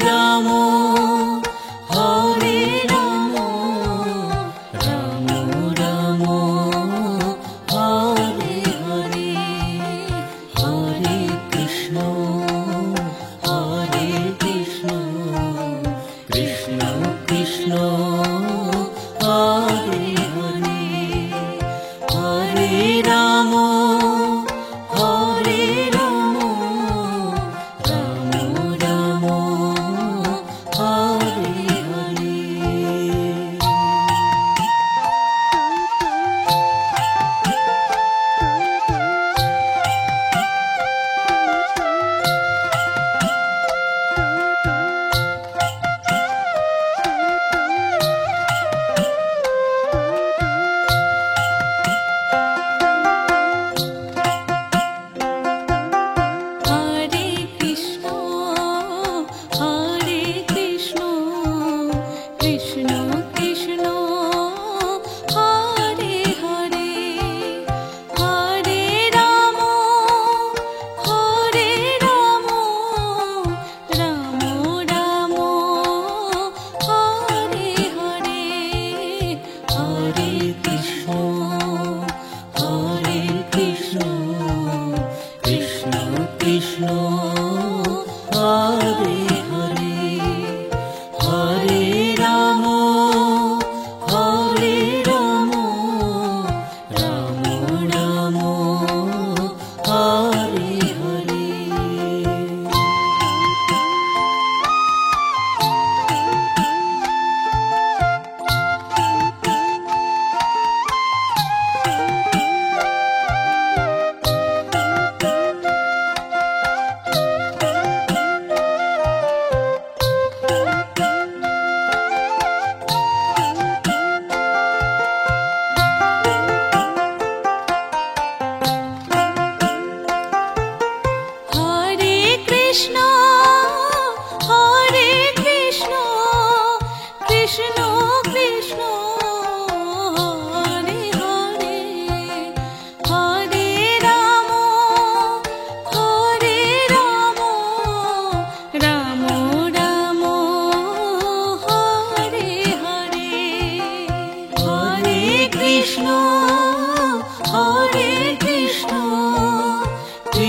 Ramo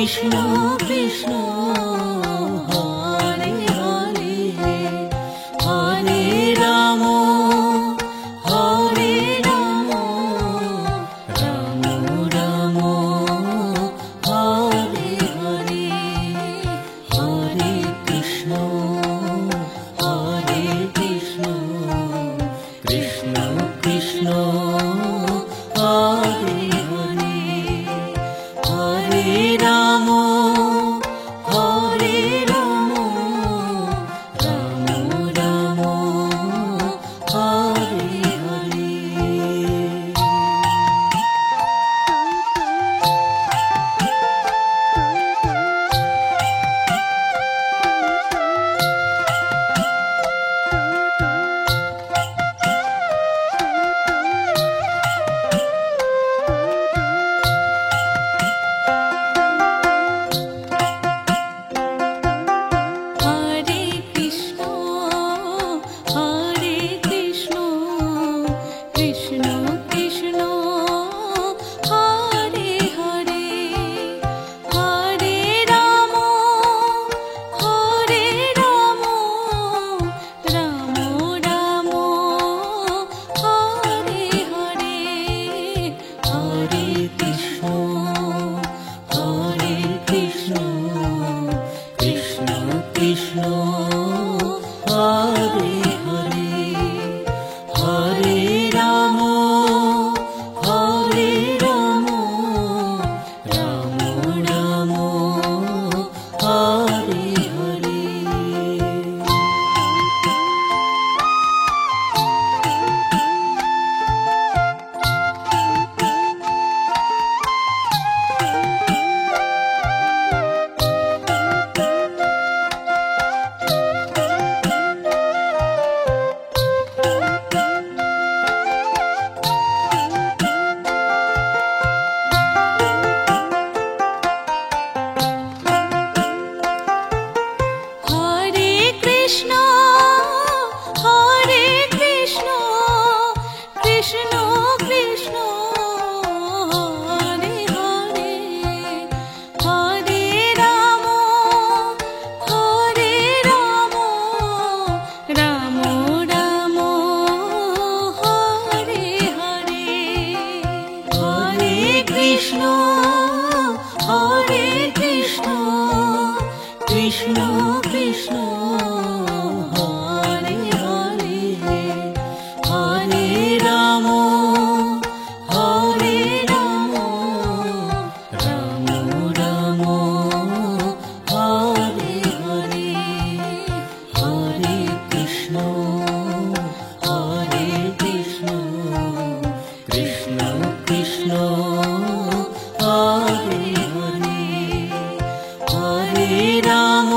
Krishna Krishna Hare Hare, Hare Ram Hare Ram, Ram Ram Hare Hare, Hare Krishna Krishna Krishna Hare Hare, Hare Ram Hare Ram, Ram Ram Hare Hare. Krishna Hare Hare, Hare Ram Hare Ram, Ram Ram Hare Hare. Krishna Hare Krishna, Krishna Krishna Hare Hare, Hare Ram Hare Ram, Ram Ram Hare Hare, Hare Krishna Hare Krishna, Krishna Krishna Hare Hare, Hare Ram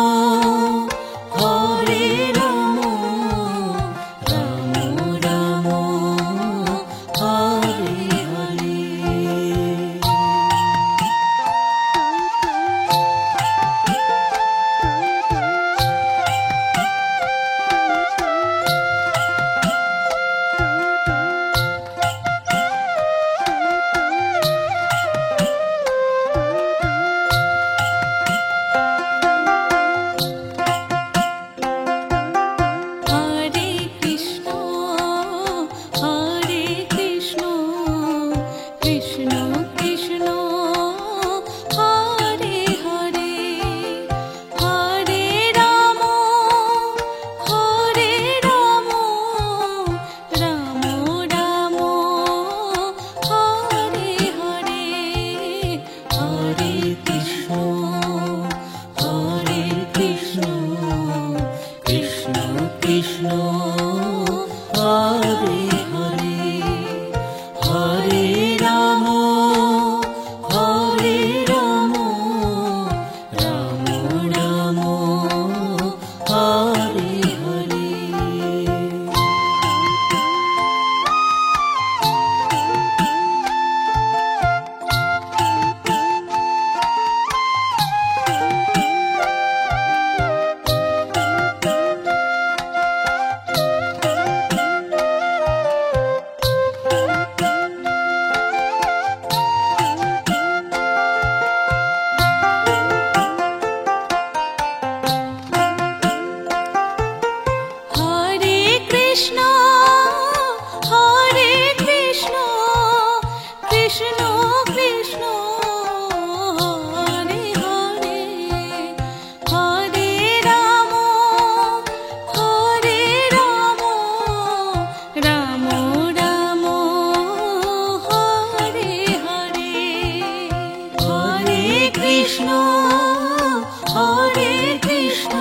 Hare Krishna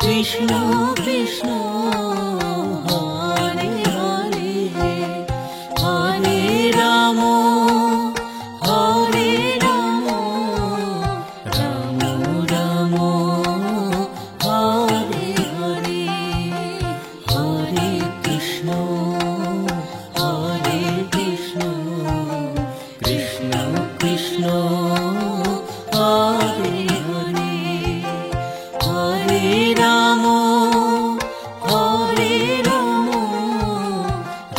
Krishna Krishna Hare Hare Hare Ram Hare Ram Ram Ram Hare Hare Hare Krishna Krishna Krishna Hare Hare Hare Ram Hare Ram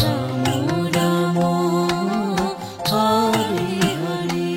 Ram Ram Hare Hare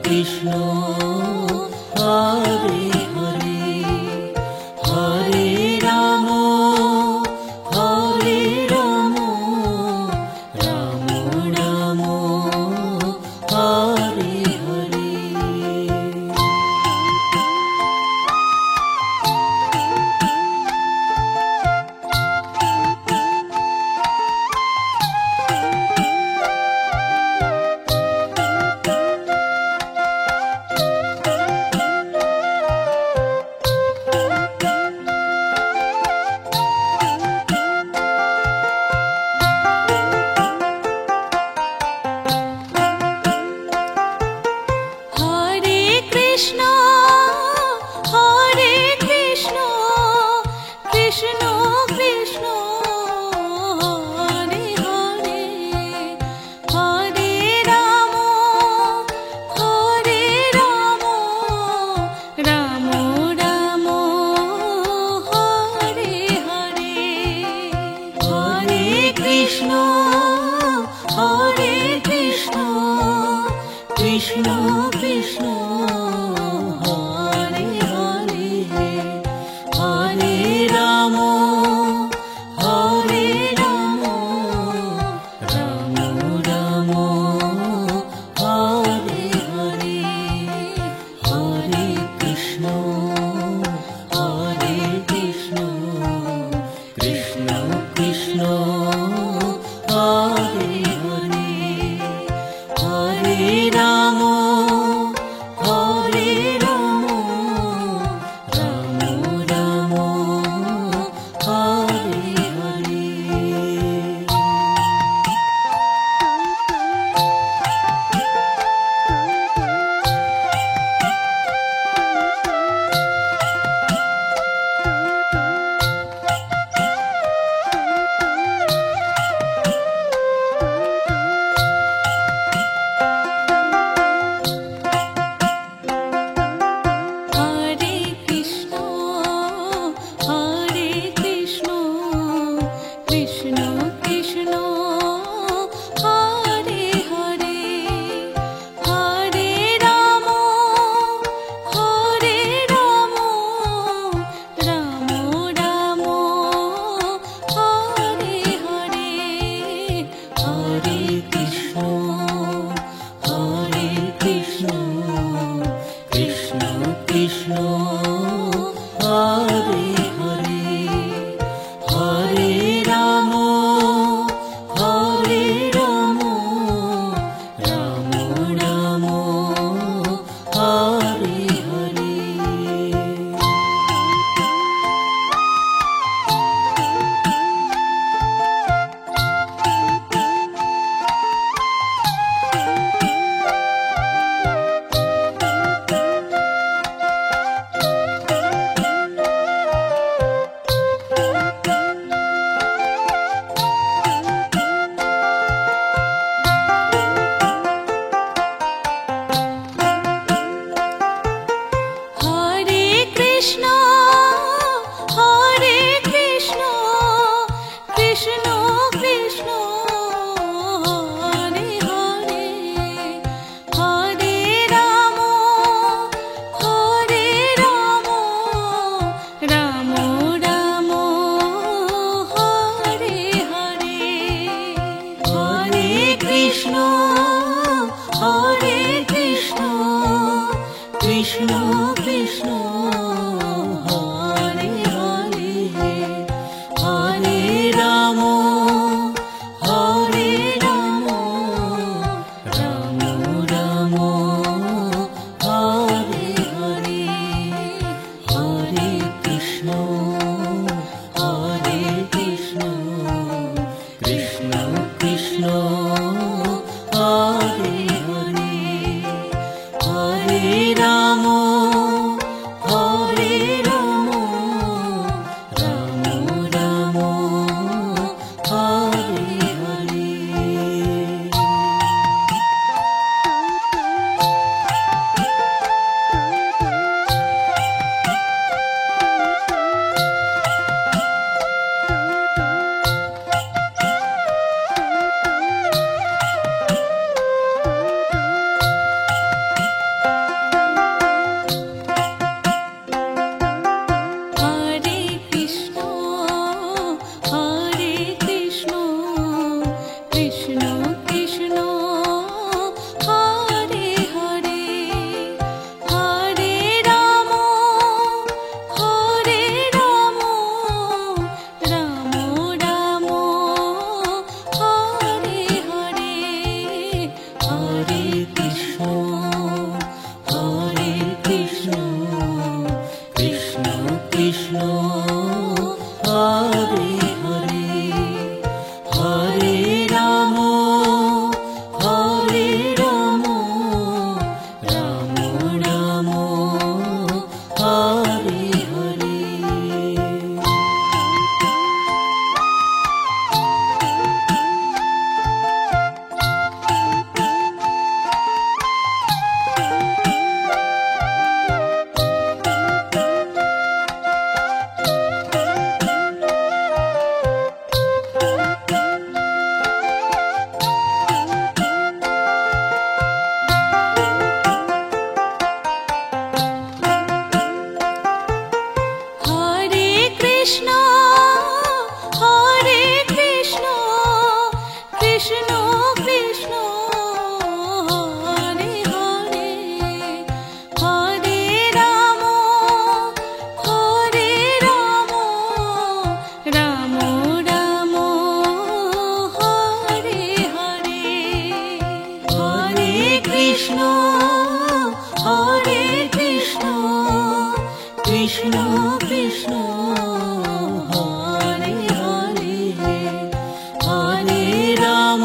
Krishna Hare Hare Hare Ram Hare Ram Ram Ram Hare Hare Krishna Krishna Hare Hare Hare Ram Hare Ram Ram Ram Hare Hare Hare Krishna Krishna Krishna Hare Hare Hare Ram Hare Ram Ram Ram Hare Hare Krishna Krishna Hare Hare Hare Ram Ram Ram Hare Hare Hare Krishna Krishna Krishna Hare Hare Hare Ram Ram Ram Hare Hare Hare Krishna Krishna Krishna Hare Hare Hare Ram Ram Ram Hare Hare Hare Krishna Krishna Krishna Hare Hare Hare Ram Ram Ram Hare Hare Hare Krishna Krishna Krishna Hare Hare Hare Ram Ram Ram Hare Hare Hare Krishna Krishna Krishna Hare Hare Hare Ram Ram Ram Hare Hare Hare Krishna Krishna Krishna Hare Hare Hare Ram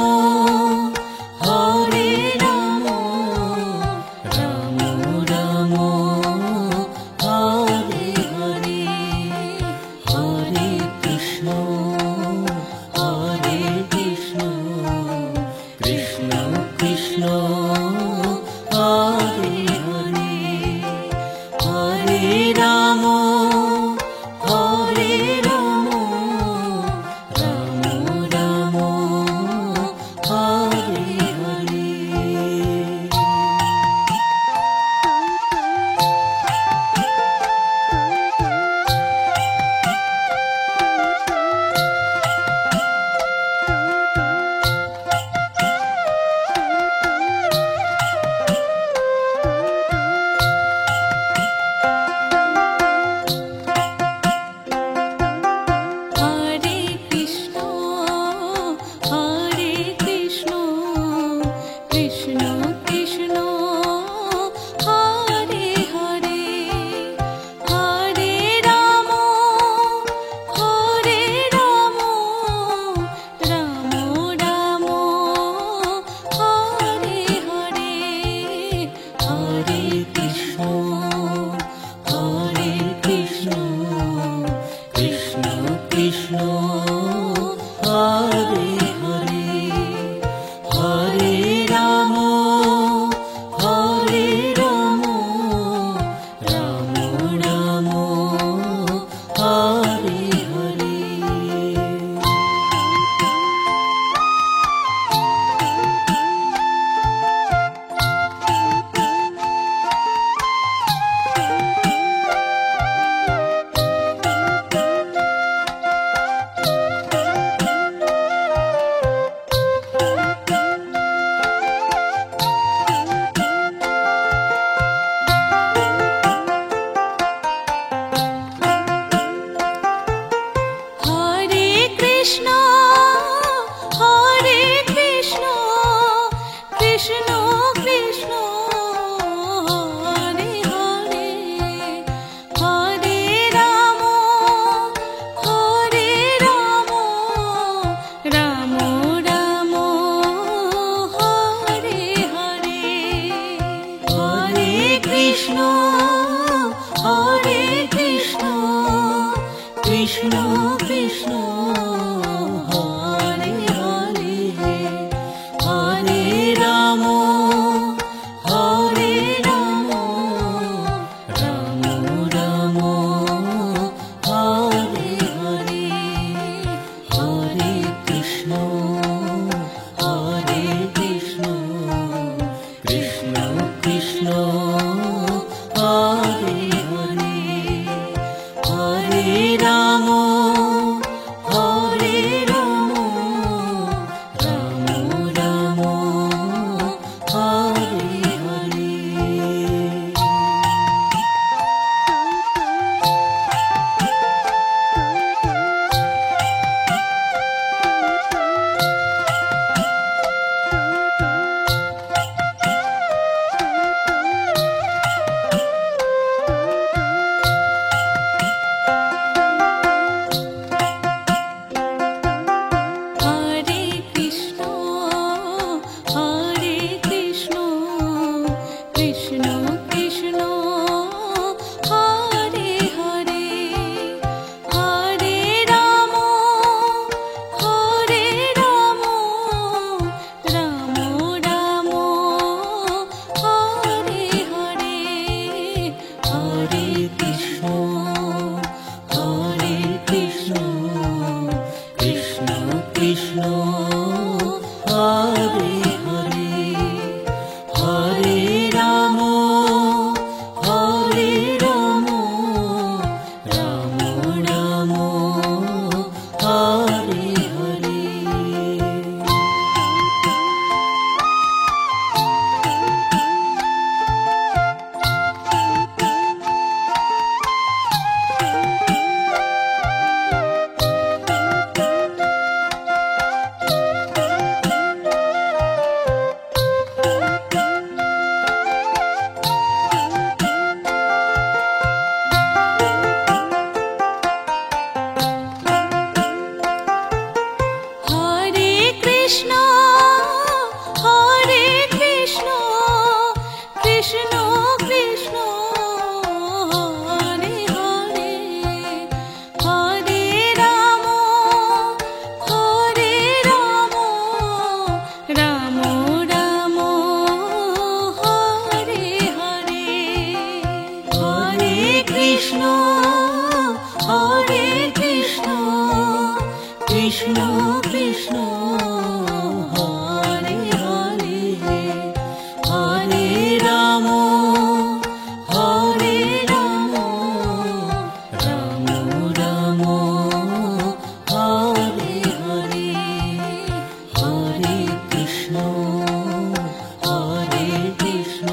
Krishna Hare Krishna Krishna Krishna Hare Hare Hare Ram Hare Ram Ram Ram Hare Hare Hare Krishna Hare Krishna Krishna Krishna Hare Hare Hare Ram Hare Ram Ram Ram Hare Hare Hare Krishna Hare Krishna Krishna Krishna Hare Hare Hare Ram Hare Ram Ram Ram Hare Hare Hare Krishna Hare Krishna Krishna Krishna Hare Hare Hare Ram Hare Ram Ram Ram Hare Hare Hare Krishna Hare Krishna Krishna Krishna Hare Hare Hare Ram Hare Ram Ram Ram Hare Hare Hare Krishna Hare Krishna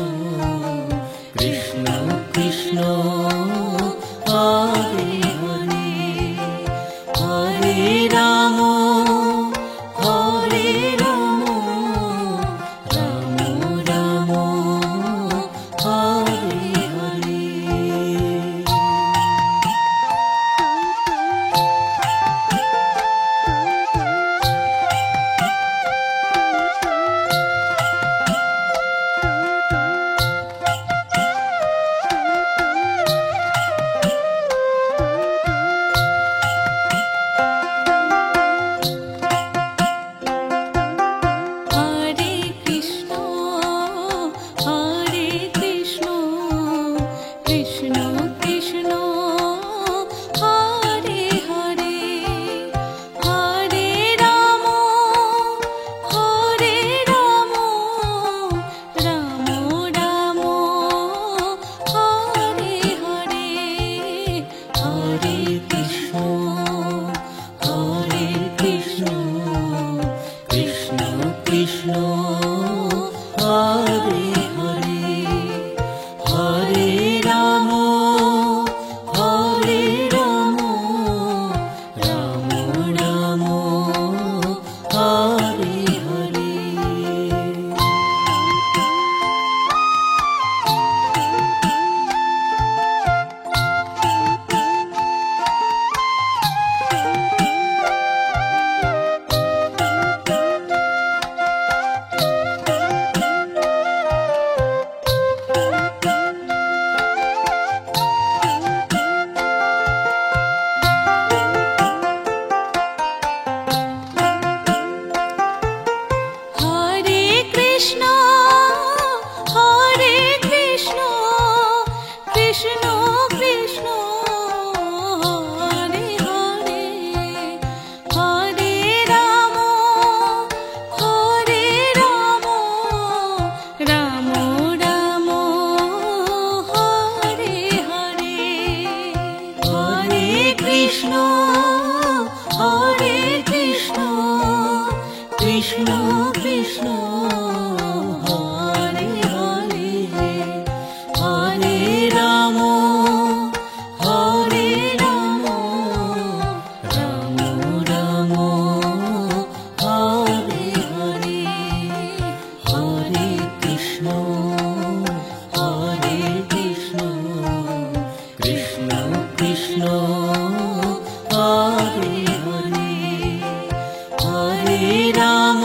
Krishna Krishna Hare Hare Hare Ram Hare Ram Ram Ram Hare Hare Hare Krishna Hare Krishna Krishna Krishna Hare Hare Hare Ram Hare Ram Ram Ram Hare Hare Hare Krishna Hare Krishna Krishna Krishna Hare Hare Hare Ram Hare Ram Ram Ram Hare Hare Krishna Krishna Hare Hare Hare Ram Hare Ram Ram Ram Hare Hare Hare Krishna Krishna Krishna Hare Hare Hare Ram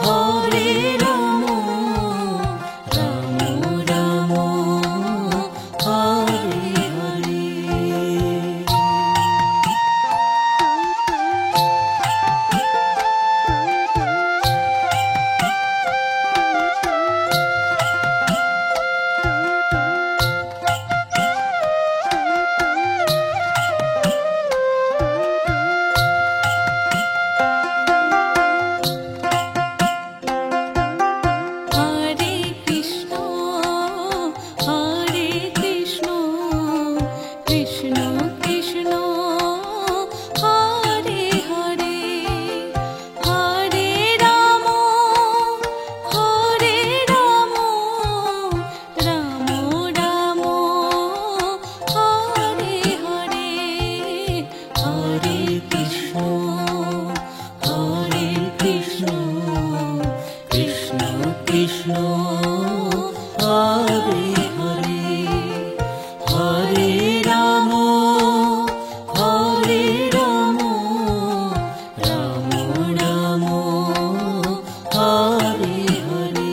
Hare Ram Ram Ram Hare Hare Hare Krishna Hare Krishna Krishna Krishna Hare Hare Hare Ram Hare Ram Ram Ram Hare Hare Hare Krishna Krishna Krishna Hare Hare Hare Ram Hare Ram Ram Ram Hare Hare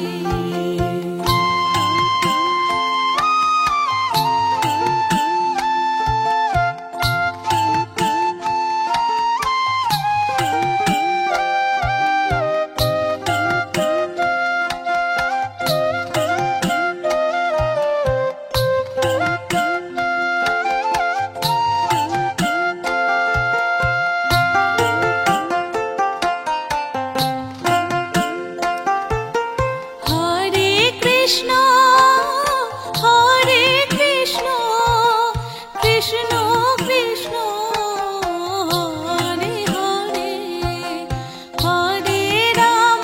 Hare Krishna Hare Krishna Krishna Krishna Hare Hare Hare Ram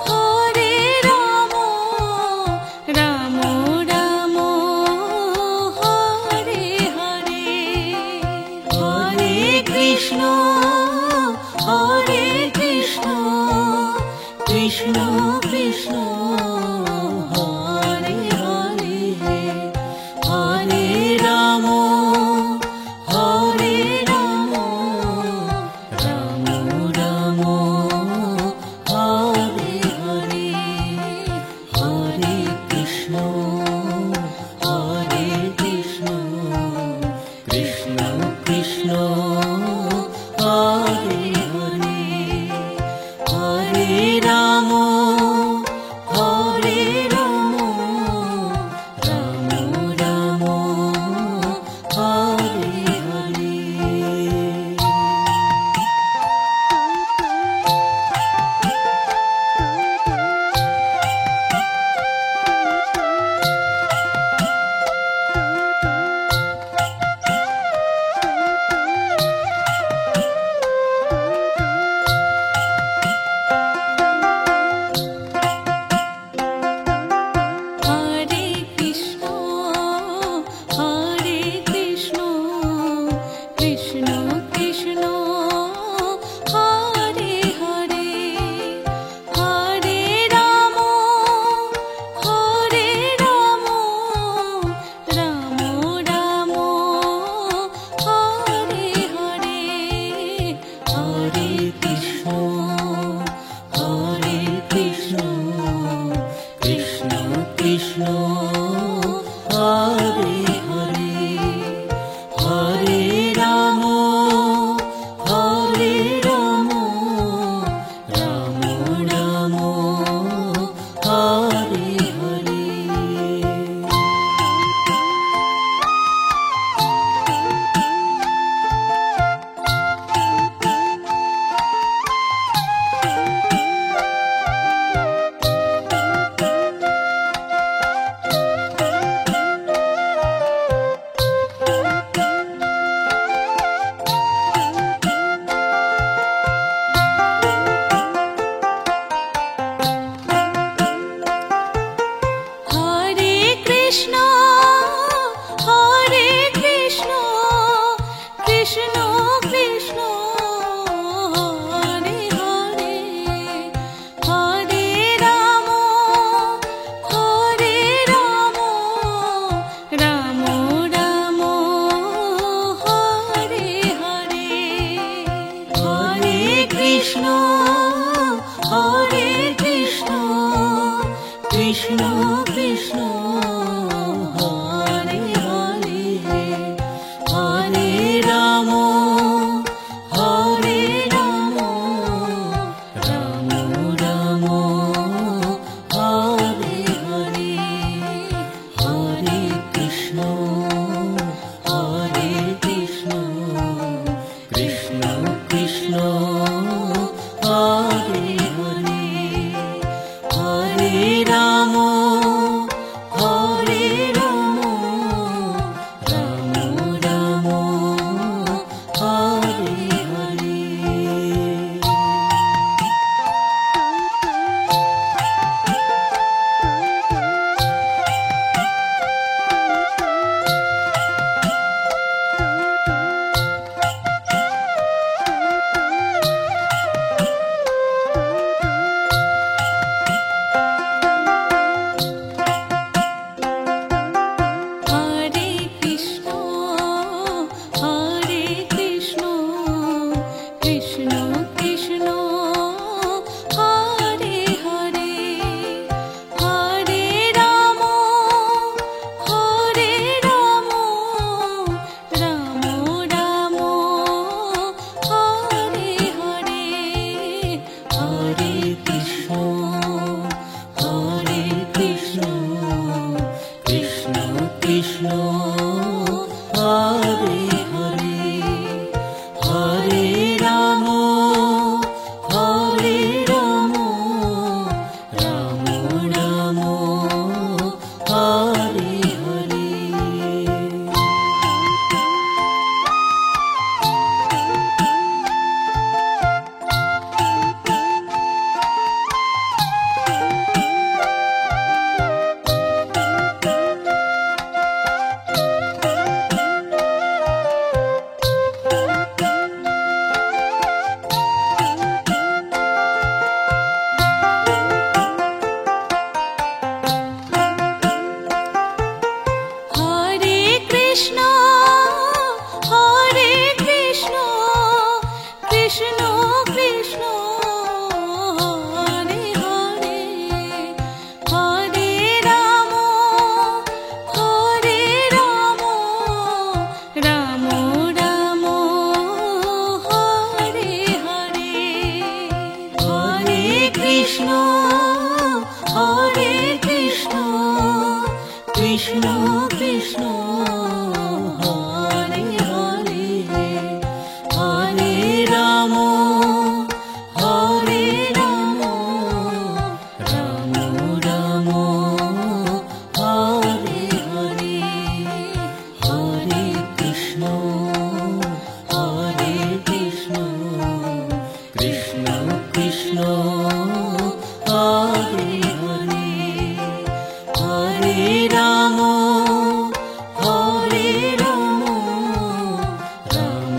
Hare Ram Ram Ram Hare Hare Hare Krishna Krishna Krishna Hare Hare Hare Ram Hare Ram Ram Ram Hare Hare Hare Krishna Krishna Krishna Hare Hare Hare Ram Hare Ram Ram Ram Hare Hare Hare Krishna Krishna Krishna Hare Hare Hare Ram Hare Ram Ram Ram Hare Hare Hare Krishna Krishna Krishna Hare Hare Hare Ram Hare Ram Ram Ram Hare Hare Krishna Hare Krishna Krishna Krishna Hare Hare Hare Ram Hare Ram Ram Ram Hare Hare Hare Krishna Hare Krishna Krishna Krishna Hare Hare Hare Ram Hare Ram Ram Ram Hare Hare Hare Krishna Hare Krishna Krishna Krishna Hare Hare Hare Ram Hare Ram Ram Ram Hare Hare Hare Krishna Hare Krishna Krishna Krishna Hare Hare Hare Ram Hare Ram Ram Ram Hare Hare Hare Krishna Hare Krishna Krishna Krishna Hare Hare Hare Ram Hare Ram Ram Ram Hare Hare Hare Krishna Hare Krishna Krishna Krishna Hare Hare Hare Ram Hare Ram Ram Ram Hare Hare Hare Krishna Hare Krishna Krishna Krishna Hare Hare Hare Ram Hare Ram Ram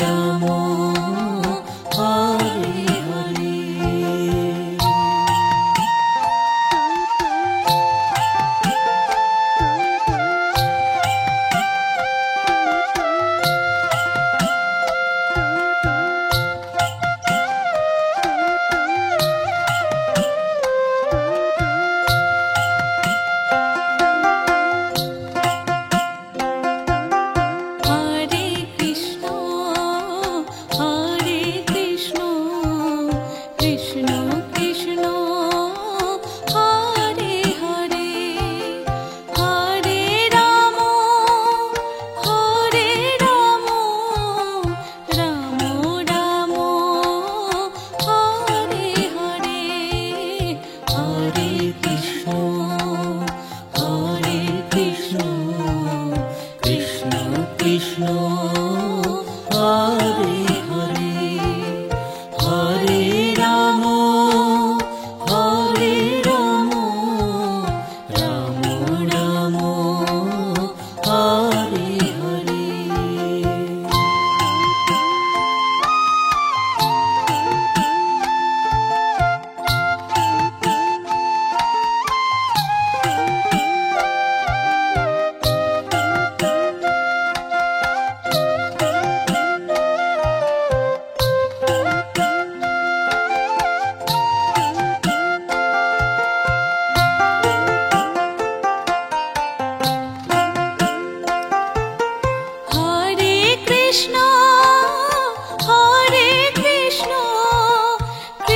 Ram Hare Hare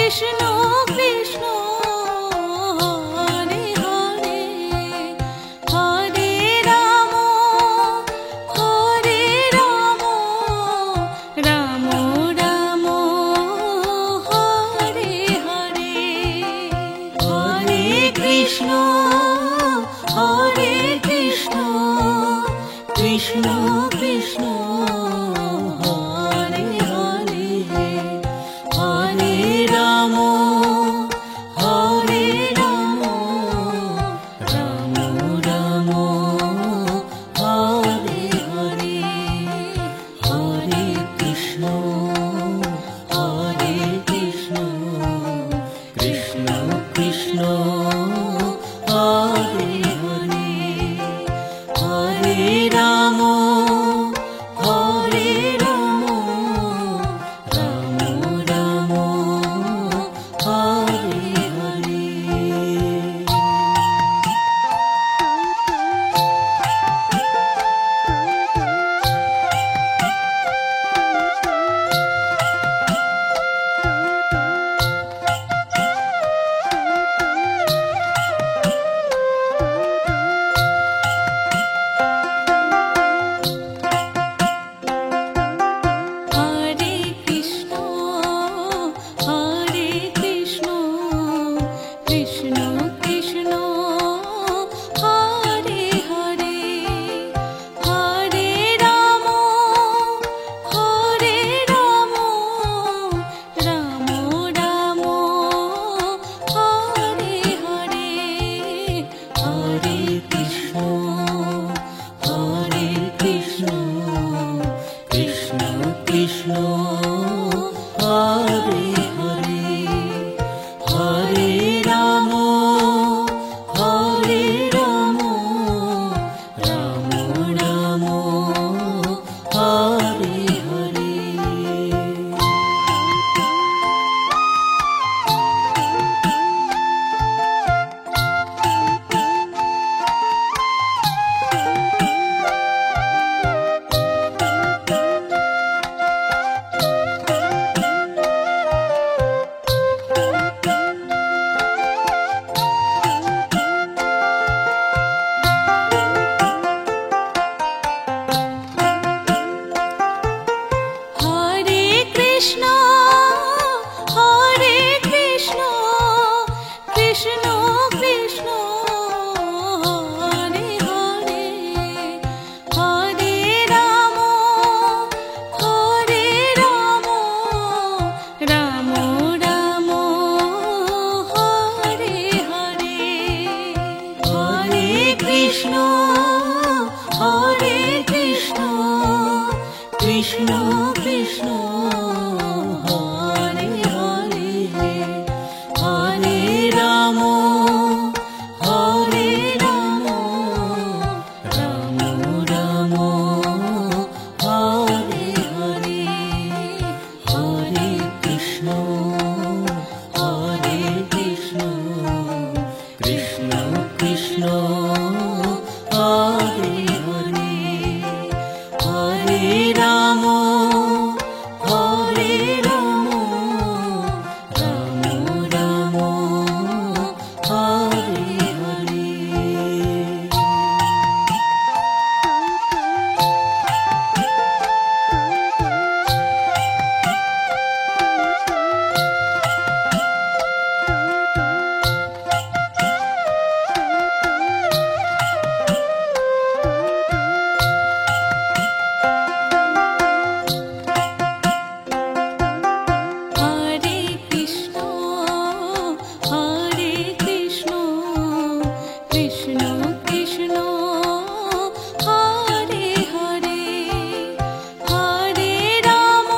Krishna Krishna Hare Hare Hare Ram Ram Ram Hare Hare Hare Krishna Krishna Krishna Hare Hare Hare Ram Ram Ram Hare Hare Hare Krishna Krishna Krishna Hare Hare Hare Ram Ram Ram Hare Hare Hare Krishna Krishna Krishna Hare Hare Hare Ram Ram Ram Hare Hare Hare Krishna Krishna Krishna Hare Hare Hare Ram Ram Ram Hare Hare Hare Krishna Krishna Krishna Hare Hare Hare Ram Ram Ram Hare Hare Hare Krishna Krishna Krishna Hare Hare Hare Ram Ram Ram Hare Hare Hare Krishna Krishna Krishna Hare Hare Hare Ram Ram Hare Hare Hare Krishna Krishna Krishna Hare Hare Hare Ram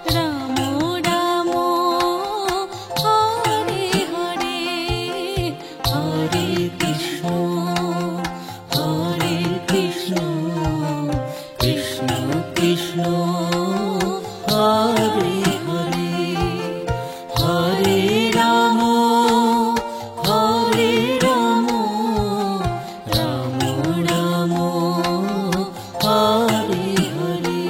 Ram Ram Hare Hare Hare Krishna Krishna Krishna Hare Hare Hare Ram Ram Ram Hare Hare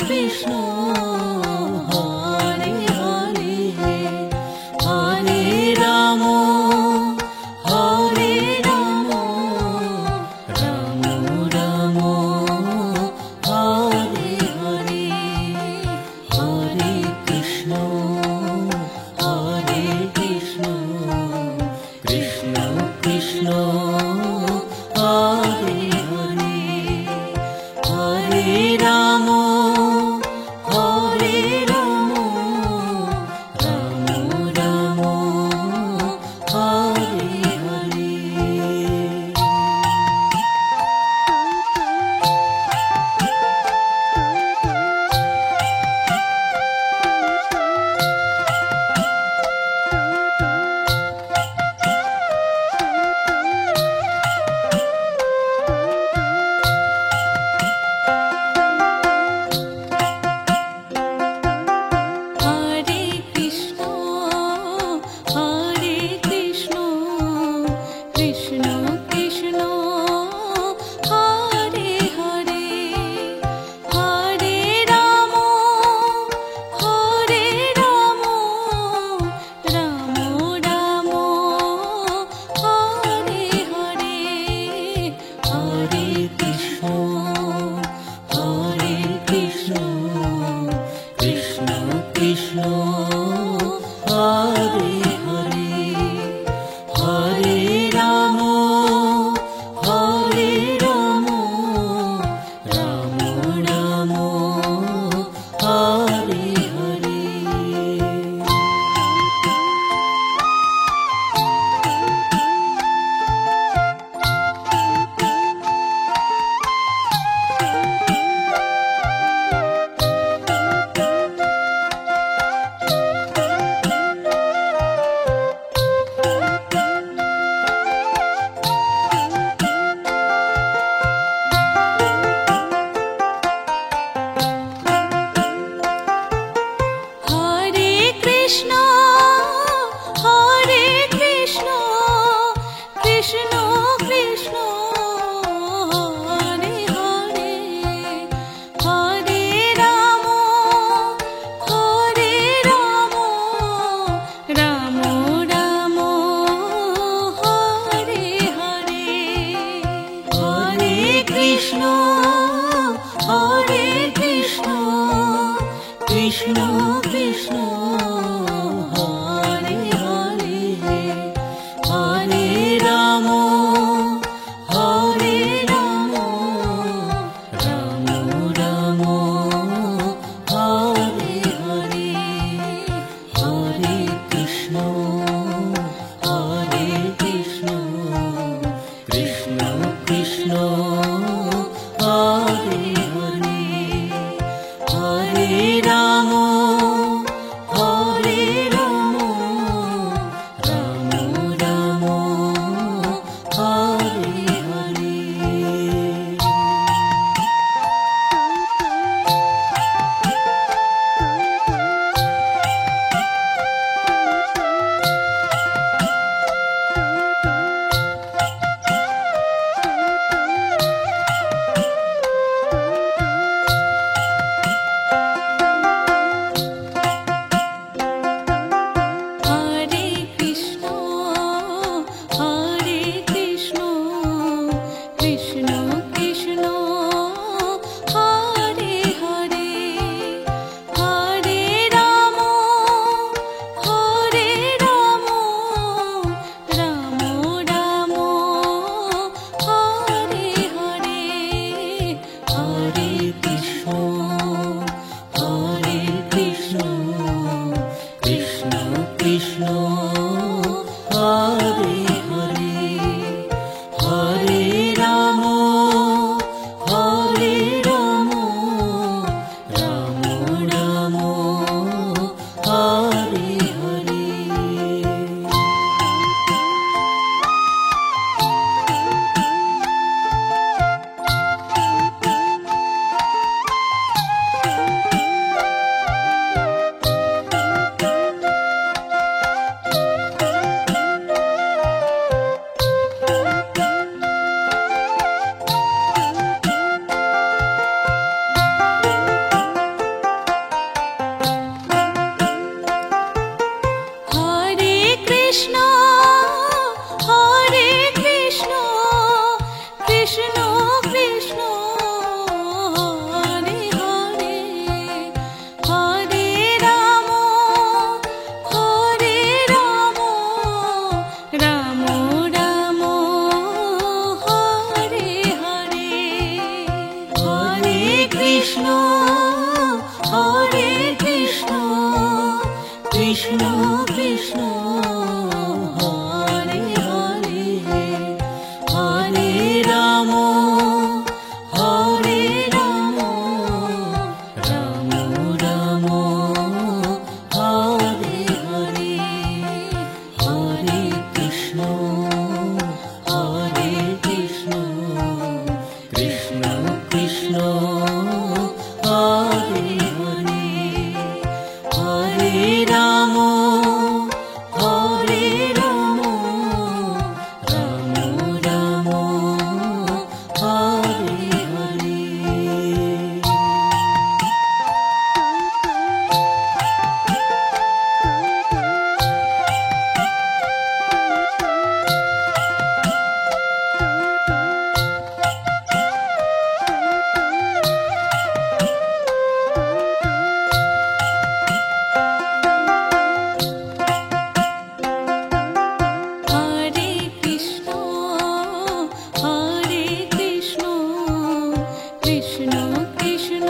Krishna Hare Hare Hare Ram Hare Ram Ram Ram Hare Hare Hare Krishna Krishna Krishna Hare Hare Hare Ram Hare Ram Ram Ram Hare Hare Hare Krishna Hare Krishna Krishna Krishna Hare Hare Hare Ram Hare Ram Ram Ram Hare Hare Hare Krishna Krishna Krishna Hare Hare Hare Ram Hare Ram Ram Ram Hare Hare Hare Krishna Hare Krishna Krishna Krishna Hare Hare Hare Ram Hare Ram Ram Ram Hare Hare Hare Krishna Krishna Krishna Hare Hare Hare Ram Hare Ram Ram Ram Hare Hare Hare Krishna Krishna Krishna Hare Hare Hare Ram Hare Ram Ram Ram Hare Hare Krishna Krishna Hare Hare Hare Ram Hare Ram Ram Ram Hare Hare Hare Krishna Krishna Krishna Hare Hare Hare Ram Hare Ram Ram Ram Hare Hare Hare Krishna Krishna Krishna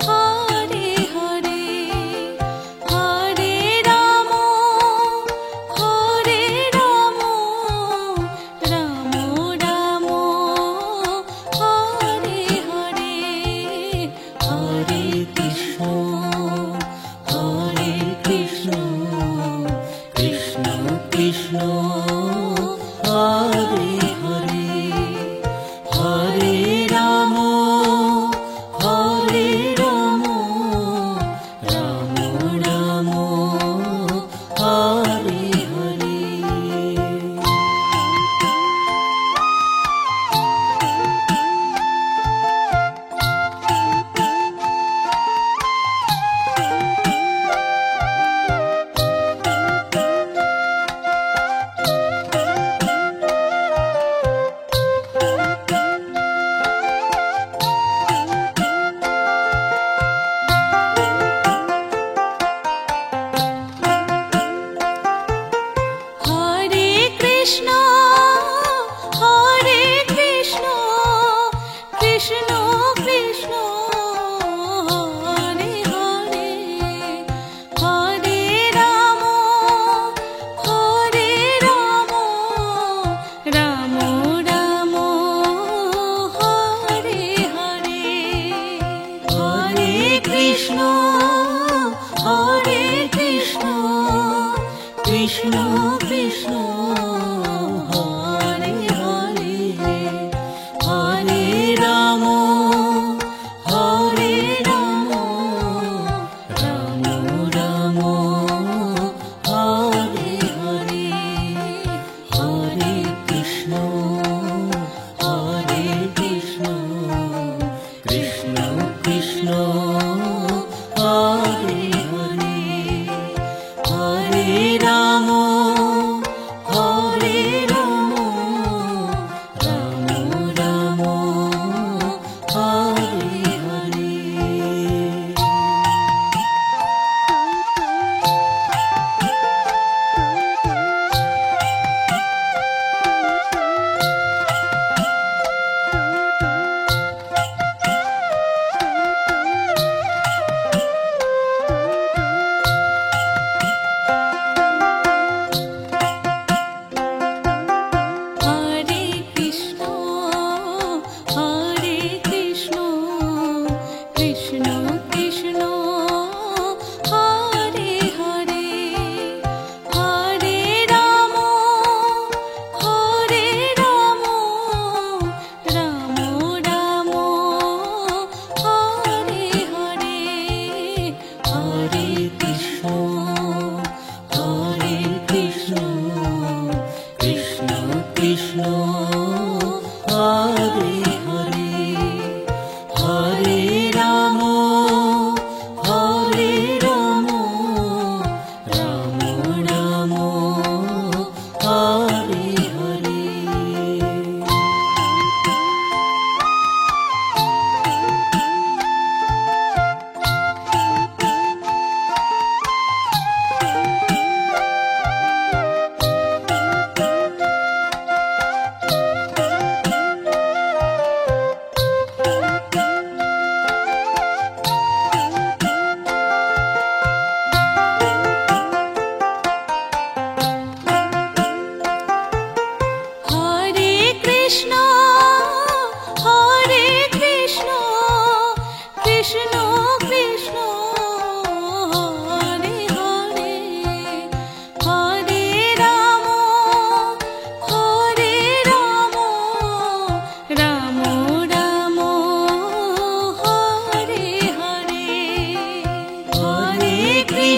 Hare Hare Hare Ram Ram Ram Hare Hare Hare Krishna Krishna Krishna Hare Hare Hare Ram Ram Ram Hare Hare Hare Krishna Krishna Krishna Hare Hare Hare Ram Ram Ram Hare Hare Hare Krishna Krishna Krishna Hare Hare Hare Ram Ram Ram Hare Hare Hare Krishna Krishna Krishna Hare Hare Hare Ram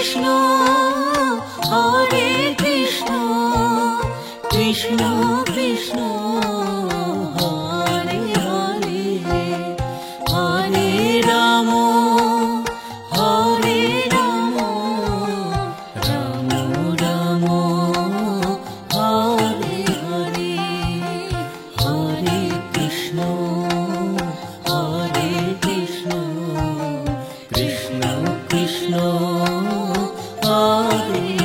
Krishna Hare Krishna Krishna Krishna Hare Hare Hare Ram Hare Ram Ram Ram Hare Hare Hare Krishna Hare Krishna Krishna Krishna Hare